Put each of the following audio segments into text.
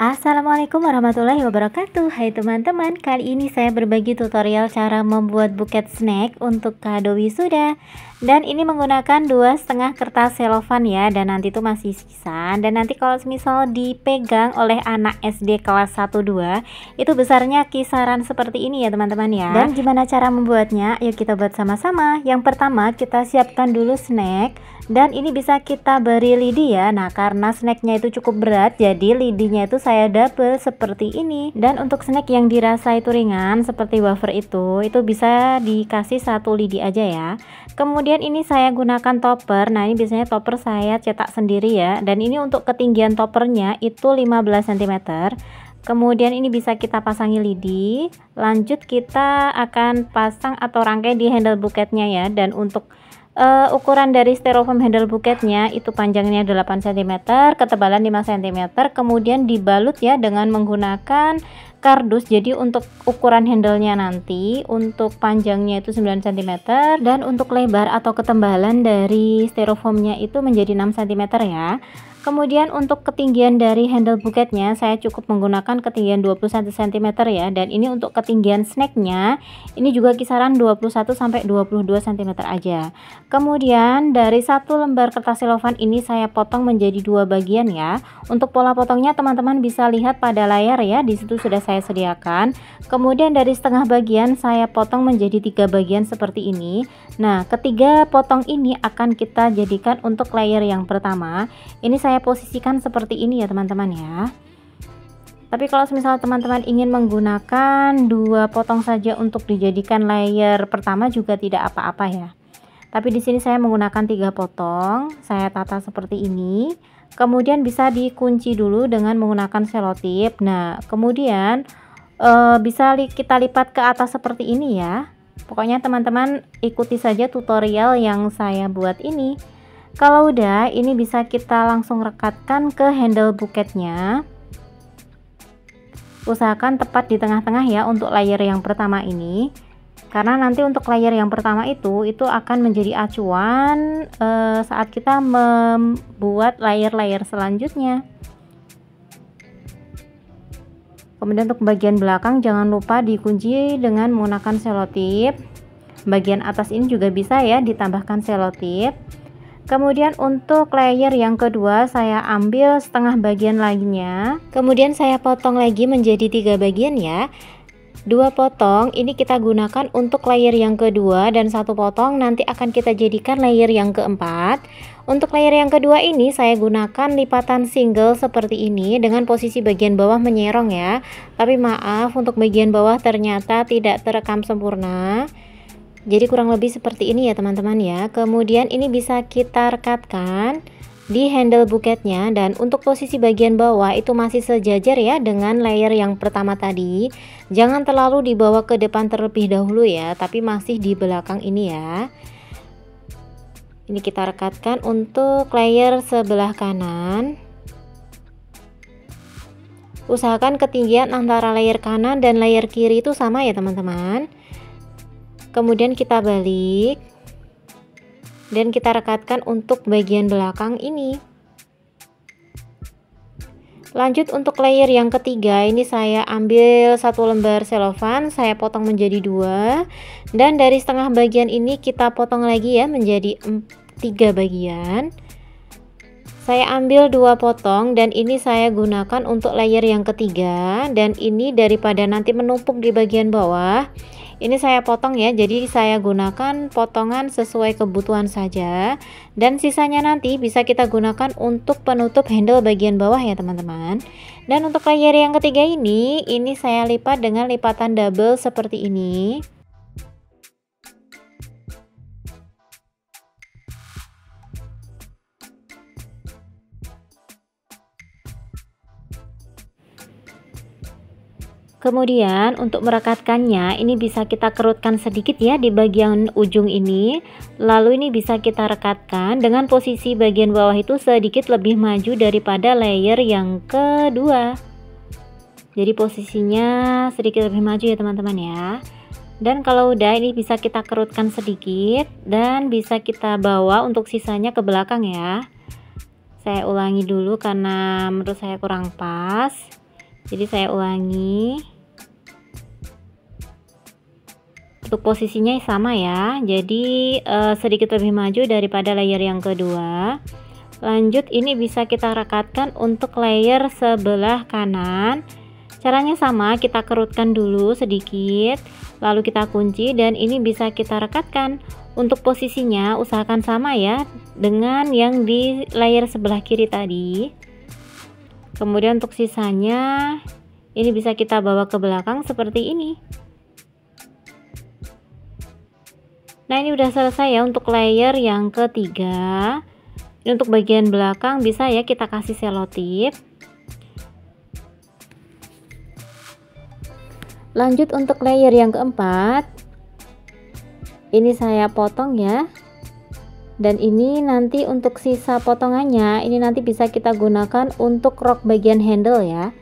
Assalamualaikum warahmatullahi wabarakatuh. Hai teman-teman, kali ini saya berbagi tutorial cara membuat buket snack untuk kado wisuda. Dan ini menggunakan 2,5 kertas selofan ya, dan nanti itu masih sisa. Dan nanti kalau misal dipegang oleh anak SD kelas 1-2, itu besarnya kisaran seperti ini ya teman-teman ya. Dan gimana cara membuatnya? Yuk kita buat sama-sama. Yang pertama kita siapkan dulu snack. Dan ini bisa kita beri lidi ya. Nah, karena snacknya itu cukup berat, jadi lidinya itu saya double seperti ini. Dan untuk snack yang dirasa itu ringan seperti wafer itu bisa dikasih 1 lidi aja ya. Kemudian ini saya gunakan topper. Nah, ini biasanya topper saya cetak sendiri ya. Dan ini untuk ketinggian toppernya itu 15 cm. Kemudian ini bisa kita pasangi lidi. Lanjut kita akan pasang atau rangkai di handle buketnya ya. Dan untuk ukuran dari styrofoam handle buketnya itu panjangnya 8 cm, ketebalan 5 cm, kemudian dibalut ya dengan menggunakan kardus. Jadi untuk ukuran handlenya nanti untuk panjangnya itu 9 cm dan untuk lebar atau ketebalan dari styrofoamnya itu menjadi 6 cm ya. Kemudian untuk ketinggian dari handle buketnya saya cukup menggunakan ketinggian 21 cm ya, dan ini untuk ketinggian snacknya ini juga kisaran 21 sampai 22 cm aja. Kemudian dari 1 lembar kertas selofan ini saya potong menjadi 2 bagian ya. Untuk pola potongnya teman-teman bisa lihat pada layar ya, di situ sudah saya sediakan. Kemudian dari setengah bagian saya potong menjadi 3 bagian seperti ini. Nah, ketiga potong ini akan kita jadikan untuk layer yang pertama. Ini saya posisikan seperti ini ya teman-teman ya. Tapi kalau misalnya teman-teman ingin menggunakan 2 potong saja untuk dijadikan layer pertama juga tidak apa-apa ya. Tapi di sini saya menggunakan 3 potong, saya tata seperti ini. Kemudian bisa dikunci dulu dengan menggunakan selotip. Nah, kemudian bisa kita lipat ke atas seperti ini ya. Pokoknya teman-teman ikuti saja tutorial yang saya buat ini. Kalau udah, ini bisa kita langsung rekatkan ke handle buketnya. Usahakan tepat di tengah-tengah ya untuk layer yang pertama ini. Karena nanti untuk layer yang pertama itu akan menjadi acuan saat kita membuat layer-layer selanjutnya. Kemudian untuk bagian belakang jangan lupa dikunci dengan menggunakan selotip. Bagian atas ini juga bisa ya ditambahkan selotip. Kemudian untuk layer yang kedua saya ambil setengah bagian lainnya, kemudian saya potong lagi menjadi 3 bagian ya. 2 potong ini kita gunakan untuk layer yang kedua, dan 1 potong nanti akan kita jadikan layer yang keempat. Untuk layer yang kedua ini saya gunakan lipatan single seperti ini dengan posisi bagian bawah menyerong ya. Tapi maaf, untuk bagian bawah ternyata tidak terekam sempurna. Jadi kurang lebih seperti ini ya teman-teman ya. Kemudian ini bisa kita rekatkan di handle buketnya, dan untuk posisi bagian bawah itu masih sejajar ya dengan layer yang pertama tadi. Jangan terlalu dibawa ke depan terlebih dahulu ya, tapi masih di belakang ini ya. Ini kita rekatkan untuk layer sebelah kanan. Usahakan ketinggian antara layer kanan dan layer kiri itu sama ya teman-teman. Kemudian kita balik dan kita rekatkan untuk bagian belakang ini. Lanjut untuk layer yang ketiga, ini saya ambil 1 lembar selofan, saya potong menjadi 2, dan dari setengah bagian ini kita potong lagi ya menjadi 3 bagian. Saya ambil 2 potong dan ini saya gunakan untuk layer yang ketiga, dan ini daripada nanti menumpuk di bagian bawah, ini saya potong ya, jadi saya gunakan potongan sesuai kebutuhan saja, dan sisanya nanti bisa kita gunakan untuk penutup handle bagian bawah ya teman-teman. Dan untuk layer yang ketiga ini saya lipat dengan lipatan double seperti ini. Kemudian untuk merekatkannya ini bisa kita kerutkan sedikit ya di bagian ujung ini. Lalu ini bisa kita rekatkan dengan posisi bagian bawah itu sedikit lebih maju daripada layer yang kedua. Jadi posisinya sedikit lebih maju ya teman-teman ya. Dan kalau udah ini bisa kita kerutkan sedikit dan bisa kita bawa untuk sisanya ke belakang ya. Saya ulangi dulu karena menurut saya kurang pas. Jadi saya ulangi. Untuk posisinya sama ya, jadi sedikit lebih maju daripada layer yang kedua. Lanjut, ini bisa kita rekatkan untuk layer sebelah kanan. Caranya sama, kita kerutkan dulu sedikit, lalu kita kunci, dan ini bisa kita rekatkan. Untuk posisinya usahakan sama ya dengan yang di layer sebelah kiri tadi. Kemudian untuk sisanya ini bisa kita bawa ke belakang seperti ini. Nah, ini udah selesai ya untuk layer yang ketiga. Ini untuk bagian belakang bisa ya kita kasih selotip. Lanjut untuk layer yang keempat. Ini saya potong ya. Dan ini nanti untuk sisa potongannya ini nanti bisa kita gunakan untuk rok bagian handle ya.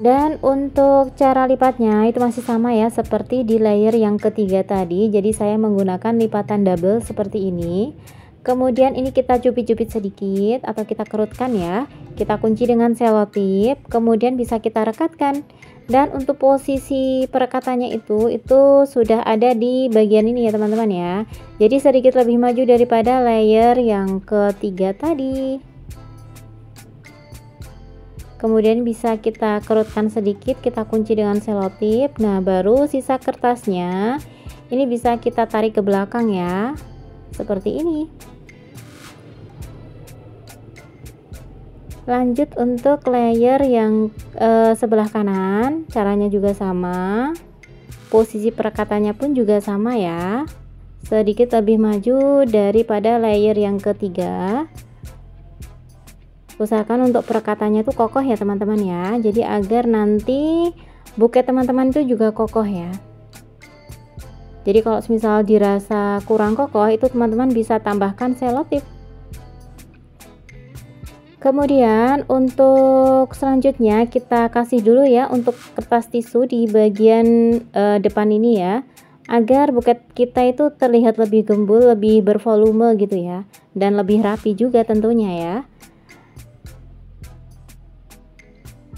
Dan untuk cara lipatnya itu masih sama ya seperti di layer yang ketiga tadi. Jadi saya menggunakan lipatan double seperti ini. Kemudian ini kita cubit-cubit sedikit atau kita kerutkan ya. Kita kunci dengan selotip, kemudian bisa kita rekatkan. Dan untuk posisi perekatannya itu sudah ada di bagian ini ya teman-teman ya. Jadi sedikit lebih maju daripada layer yang ketiga tadi. Kemudian bisa kita kerutkan sedikit, kita kunci dengan selotip. Nah, baru sisa kertasnya ini bisa kita tarik ke belakang ya, seperti ini. Lanjut untuk layer yang sebelah kanan, caranya juga sama. Posisi perekatannya pun juga sama ya, sedikit lebih maju daripada layer yang ketiga. Usahakan untuk perekatannya tuh kokoh ya teman-teman ya, jadi agar nanti buket teman-teman itu juga kokoh ya. Jadi kalau misal dirasa kurang kokoh itu teman-teman bisa tambahkan selotip. Kemudian untuk selanjutnya kita kasih dulu ya untuk kertas tisu di bagian depan ini ya, agar buket kita itu terlihat lebih gembul, lebih bervolume gitu ya, dan lebih rapi juga tentunya ya.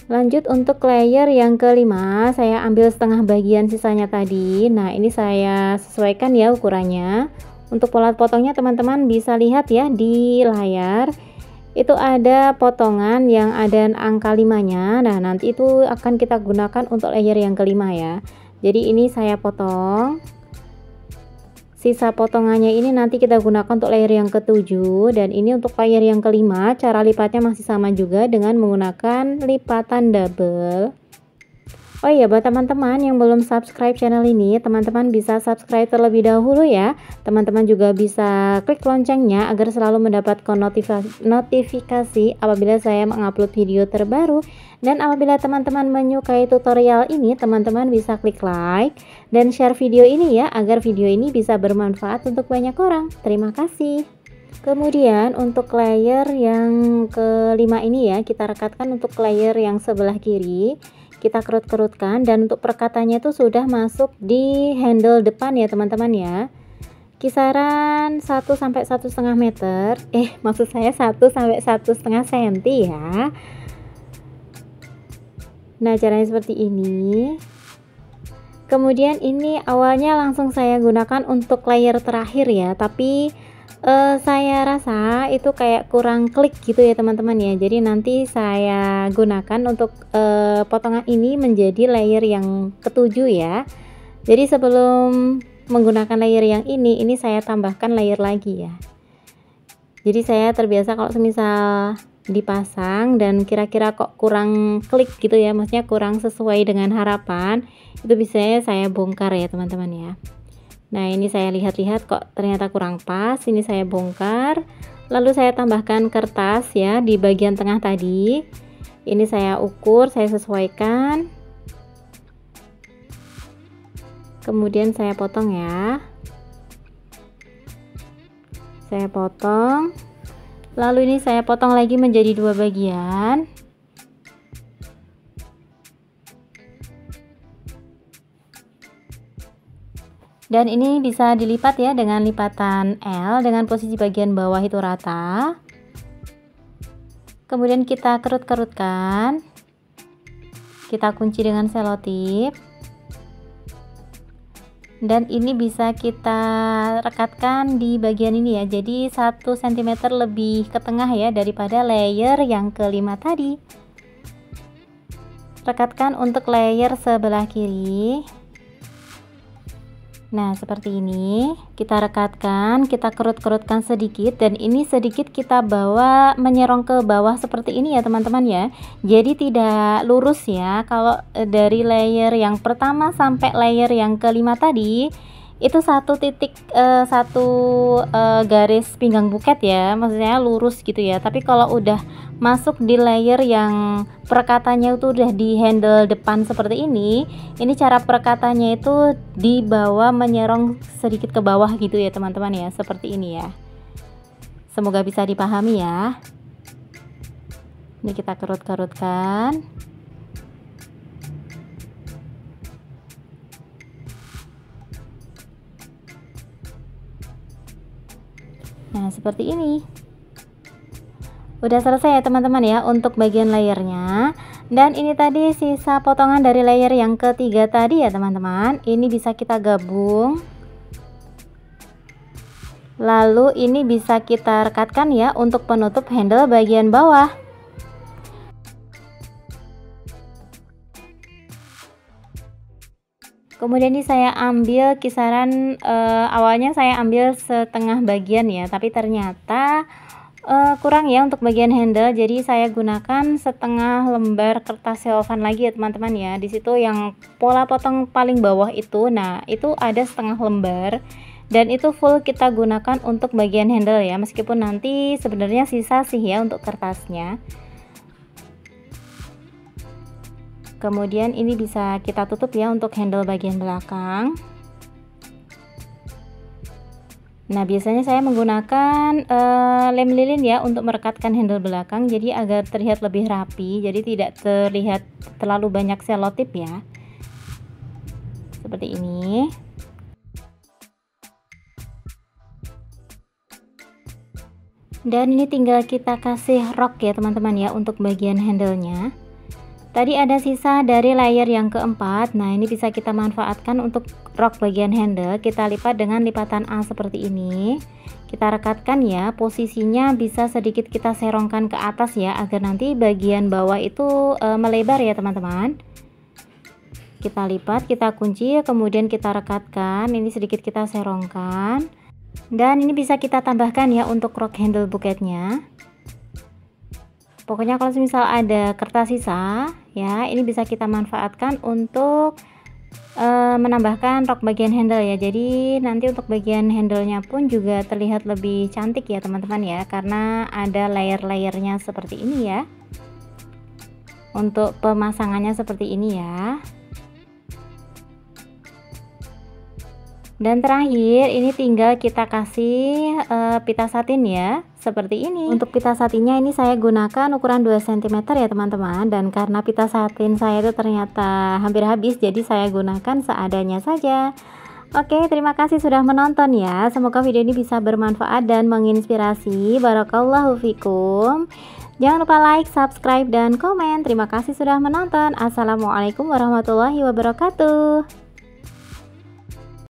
Lanjut untuk layer yang kelima, saya ambil setengah bagian sisanya tadi. Nah, ini saya sesuaikan ya ukurannya. Untuk pola potongnya teman-teman bisa lihat ya di layar. Itu ada potongan yang ada angka 5-nya. Nah, nanti itu akan kita gunakan untuk layer yang kelima ya. Jadi ini saya potong. Sisa potongannya ini nanti kita gunakan untuk layer yang ketujuh, dan ini untuk layer yang kelima. Cara lipatnya masih sama juga dengan menggunakan lipatan double. Oh iya, buat teman-teman yang belum subscribe channel ini, teman-teman bisa subscribe terlebih dahulu ya. Teman-teman juga bisa klik loncengnya agar selalu mendapatkan notifikasi apabila saya mengupload video terbaru. Dan apabila teman-teman menyukai tutorial ini, teman-teman bisa klik like dan share video ini ya, agar video ini bisa bermanfaat untuk banyak orang. Terima kasih. Kemudian untuk layer yang kelima ini ya, kita rekatkan untuk layer yang sebelah kiri. Kita kerut-kerutkan, dan untuk perekatannya itu sudah masuk di handle depan ya teman-teman ya. Kisaran 1 sampai 1,5 meter. Maksud saya 1 sampai 1,5 cm ya. Nah, caranya seperti ini. Kemudian ini awalnya langsung saya gunakan untuk layer terakhir ya, tapi saya rasa itu kayak kurang klik gitu ya teman-teman ya. Jadi nanti saya gunakan untuk potongan ini menjadi layer yang ketujuh ya. Jadi sebelum menggunakan layer yang ini saya tambahkan layer lagi ya. Jadi saya terbiasa kalau semisal dipasang dan kira-kira kok kurang klik gitu ya, maksudnya kurang sesuai dengan harapan, itu biasanya saya bongkar ya teman-teman ya. Nah, ini saya lihat-lihat kok ternyata kurang pas, ini saya bongkar, lalu saya tambahkan kertas ya di bagian tengah tadi. Ini saya ukur, saya sesuaikan, kemudian saya potong ya. Saya potong, lalu ini saya potong lagi menjadi 2 bagian. Dan ini bisa dilipat ya dengan lipatan L dengan posisi bagian bawah itu rata. Kemudian kita kerut-kerutkan, kita kunci dengan selotip, dan ini bisa kita rekatkan di bagian ini ya, jadi 1 cm lebih ke tengah ya daripada layer yang kelima tadi. Rekatkan untuk layer sebelah kiri. Nah, seperti ini kita rekatkan, kita kerut-kerutkan sedikit, dan ini sedikit kita bawa menyerong ke bawah seperti ini ya teman-teman ya. Jadi tidak lurus ya. Kalau dari layer yang pertama sampai layer yang kelima tadi itu satu titik garis pinggang buket ya, maksudnya lurus gitu ya. Tapi kalau udah masuk di layer yang perekatannya itu udah di handle depan seperti ini cara perekatannya itu dibawa menyerong sedikit ke bawah gitu ya teman-teman ya, seperti ini ya. Semoga bisa dipahami ya. Ini kita kerut-kerutkan. Nah, seperti ini. Udah selesai ya teman-teman ya untuk bagian layernya. Dan ini tadi sisa potongan dari layer yang ketiga tadi ya teman-teman. Ini bisa kita gabung. Lalu ini bisa kita rekatkan ya untuk penutup handle bagian bawah. Kemudian ini saya ambil kisaran awalnya saya ambil setengah bagian ya, tapi ternyata kurang ya untuk bagian handle, jadi saya gunakan setengah lembar kertas selofan lagi ya teman-teman ya. Di situ yang pola potong paling bawah itu, nah itu ada setengah lembar, dan itu full kita gunakan untuk bagian handle ya, meskipun nanti sebenarnya sisa sih ya untuk kertasnya. Kemudian ini bisa kita tutup ya untuk handle bagian belakang. Nah, biasanya saya menggunakan lem lilin ya untuk merekatkan handle belakang, jadi agar terlihat lebih rapi, jadi tidak terlihat terlalu banyak selotip ya. Seperti ini. Dan ini tinggal kita kasih rok ya teman-teman ya untuk bagian handlenya. Tadi ada sisa dari layer yang keempat. Nah, ini bisa kita manfaatkan untuk rok bagian handle. Kita lipat dengan lipatan A seperti ini. Kita rekatkan ya, posisinya bisa sedikit kita serongkan ke atas ya, agar nanti bagian bawah itu melebar ya teman-teman. Kita lipat, kita kunci, kemudian kita rekatkan. Ini sedikit kita serongkan. Dan ini bisa kita tambahkan ya untuk rok handle buketnya. Pokoknya kalau misal ada kertas sisa ya, ini bisa kita manfaatkan untuk menambahkan rok bagian handle ya. Jadi nanti untuk bagian handlenya pun juga terlihat lebih cantik ya teman-teman ya, karena ada layer-layernya seperti ini ya. Untuk pemasangannya seperti ini ya. Dan terakhir ini tinggal kita kasih pita satin ya, seperti ini. Untuk pita satinnya ini saya gunakan ukuran 2 cm ya teman-teman, dan karena pita satin saya itu ternyata hampir habis, jadi saya gunakan seadanya saja. Oke, terima kasih sudah menonton ya, semoga video ini bisa bermanfaat dan menginspirasi. Barakallahu fikum. Jangan lupa like, subscribe, dan komen. Terima kasih sudah menonton. Assalamualaikum warahmatullahi wabarakatuh.